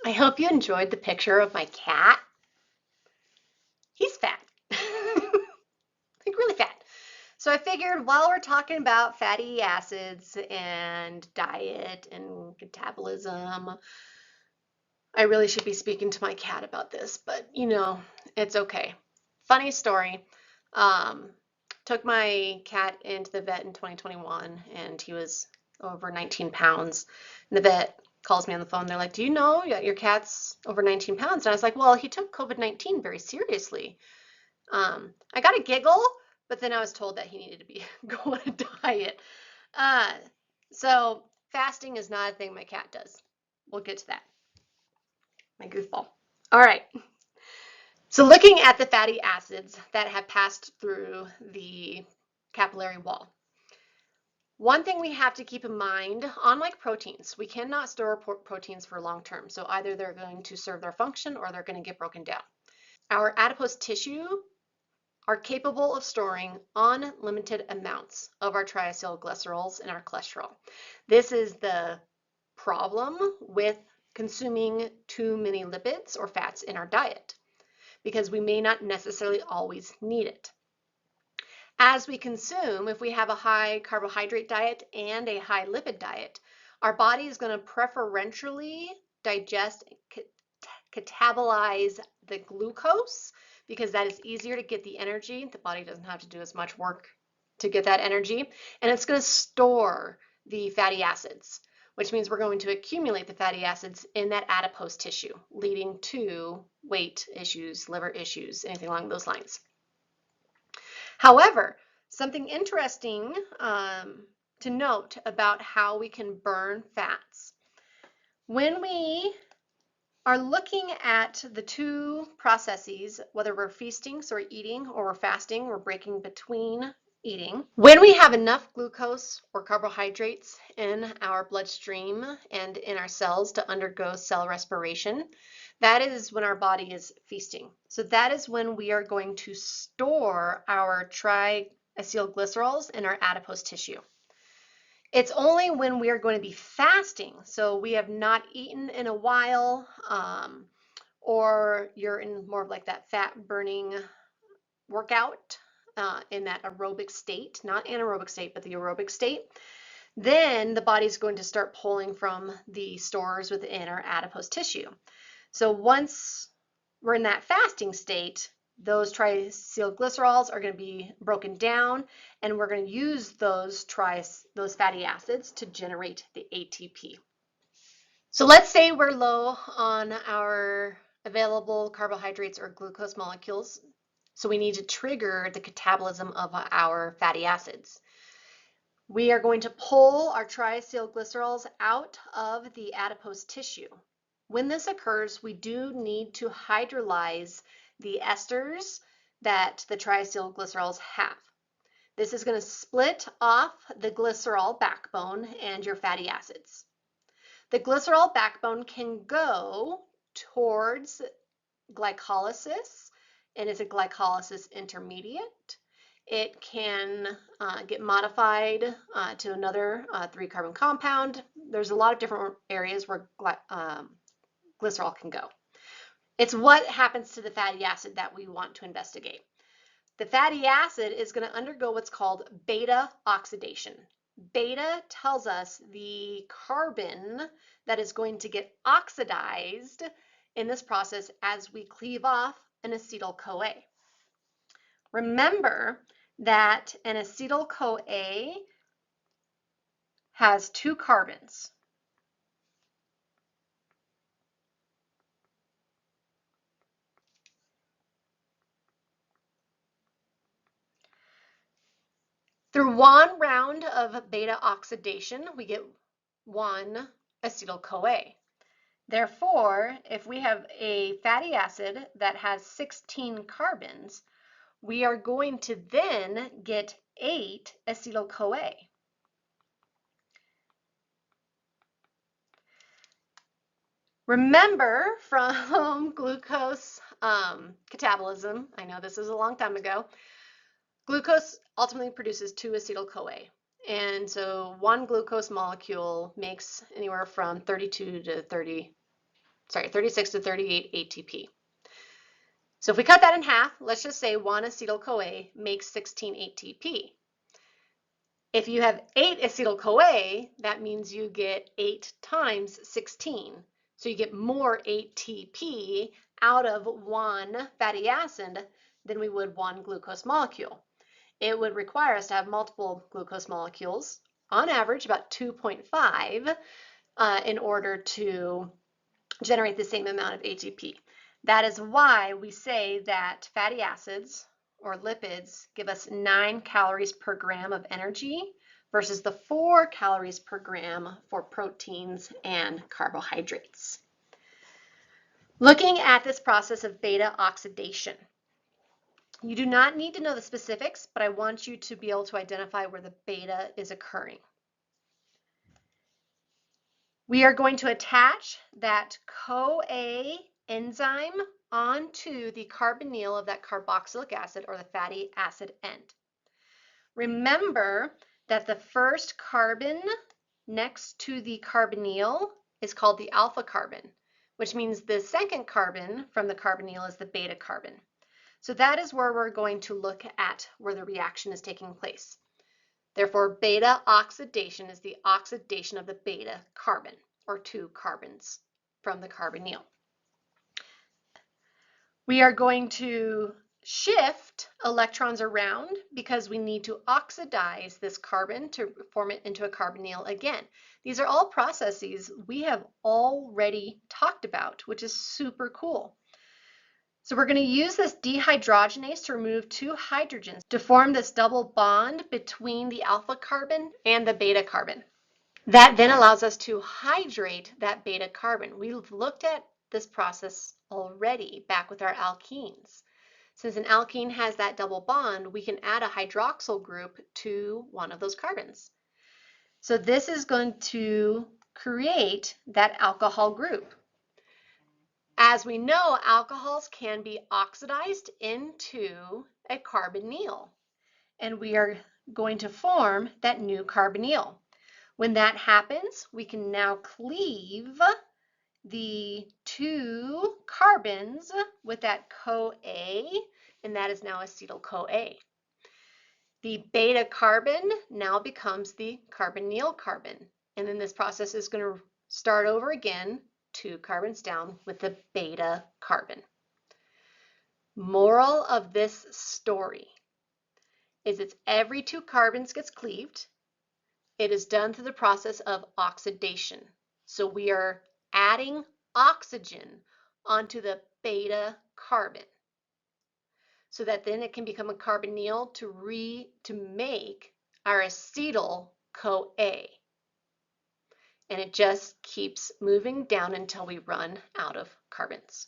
I hope you enjoyed the picture of my cat. He's fat, like really fat. So I figured while we're talking about fatty acids and diet and catabolism, I really should be speaking to my cat about this, but it's okay. Funny story. Um, Took my cat into the vet in 2021 and he was over 19 pounds. And the vet calls me on the phone. They're like, "Do you know your cat's over 19 pounds?" And I was like, "Well, he took COVID-19 very seriously." I got a giggle, but then I was told that he needed to be go on a diet. Uh, so fasting is not a thing my cat does. We'll get to that. My goofball. All right. So looking at the fatty acids that have passed through the capillary wall. One thing we have to keep in mind, unlike proteins, we cannot store proteins for long term. So either they're going to serve their function or they're going to get broken down. Our adipose tissue are capable of storing unlimited amounts of our triacylglycerols in our cholesterol. This is the problem with consuming too many lipids or fats in our diet, because we may not necessarily always need it. As we consume, if we have a high carbohydrate diet and a high lipid diet, our body is going to preferentially digest, catabolize the glucose because that is easier to get the energy. The body doesn't have to do as much work to get that energy. And it's going to store the fatty acids, which means we're going to accumulate the fatty acids in that adipose tissue, leading to weight issues, liver issues, anything along those lines. However, something interesting to note about how we can burn fats. When we are looking at the two processes, whether we're feasting, so we're eating, or we're fasting, we're breaking between eating. When we have enough glucose or carbohydrates in our bloodstream and in our cells to undergo cell respiration, that is when our body is feasting. So that is when we are going to store our triacylglycerols in our adipose tissue. It's only when we are going to be fasting, so we have not eaten in a while, or you're in more of like that fat burning workout, in that aerobic state, not anaerobic state, but the aerobic state, then the body's going to start pulling from the stores within our adipose tissue. So once we're in that fasting state, those triacylglycerols are going to be broken down, and we're going to use those fatty acids to generate the ATP. So let's say we're low on our available carbohydrates or glucose molecules, so we need to trigger the catabolism of our fatty acids. We are going to pull our triacylglycerols out of the adipose tissue. When this occurs, we do need to hydrolyze the esters that the triacylglycerols have. This is going to split off the glycerol backbone and your fatty acids. The glycerol backbone can go towards glycolysis, and it's a glycolysis intermediate. It can get modified to another 3-carbon compound. There's a lot of different areas where glycerol can go. It's what happens to the fatty acid that we want to investigate. The fatty acid is going to undergo what's called beta-oxidation. Beta tells us the carbon that is going to get oxidized in this process as we cleave off an acetyl-CoA. Remember that an acetyl-CoA has 2 carbons. Through one round of beta oxidation, we get 1 acetyl-CoA. Therefore, if we have a fatty acid that has 16 carbons, we are going to then get 8 acetyl-CoA. Remember from glucose catabolism, I know this is a long time ago, glucose ultimately produces 2 acetyl-CoA. And so one glucose molecule makes anywhere from 32 to 30 36 to 38 ATP. So if we cut that in half, let's just say 1 acetyl-CoA makes 16 ATP. If you have 8 acetyl-CoA, that means you get 8 times 16. So you get more ATP out of one fatty acid than we would one glucose molecule. It would require us to have multiple glucose molecules, on average about 2.5, in order to generate the same amount of ATP. That is why we say that fatty acids or lipids give us 9 calories per gram of energy versus the 4 calories per gram for proteins and carbohydrates. Looking at this process of beta oxidation, you do not need to know the specifics, but I want you to be able to identify where the beta is occurring. We are going to attach that CoA enzyme onto the carbonyl of that carboxylic acid or the fatty acid end. Remember that the first carbon next to the carbonyl is called the alpha carbon, which means the second carbon from the carbonyl is the beta carbon. So that is where we're going to look at where the reaction is taking place. Therefore, beta oxidation is the oxidation of the beta carbon, or 2 carbons from the carbonyl. We are going to shift electrons around because we need to oxidize this carbon to form it into a carbonyl again. These are all processes we have already talked about, which is super cool. So we're going to use this dehydrogenase to remove 2 hydrogens to form this double bond between the alpha carbon and the beta carbon. That then allows us to hydrate that beta carbon. We've looked at this process already back with our alkenes. Since an alkene has that double bond, we can add a hydroxyl group to one of those carbons. So this is going to create that alcohol group. As we know, alcohols can be oxidized into a carbonyl, and we are going to form that new carbonyl. When that happens, we can now cleave the 2 carbons with that CoA, and that is now acetyl-CoA. The beta carbon now becomes the carbonyl carbon, and then this process is going to start over again, 2 carbons down with the beta carbon. Moral of this story is it's every 2 carbons gets cleaved. It is done through the process of oxidation. So we are adding oxygen onto the beta carbon so that then it can become a carbonyl to make our acetyl-CoA. And it just keeps moving down until we run out of carbons.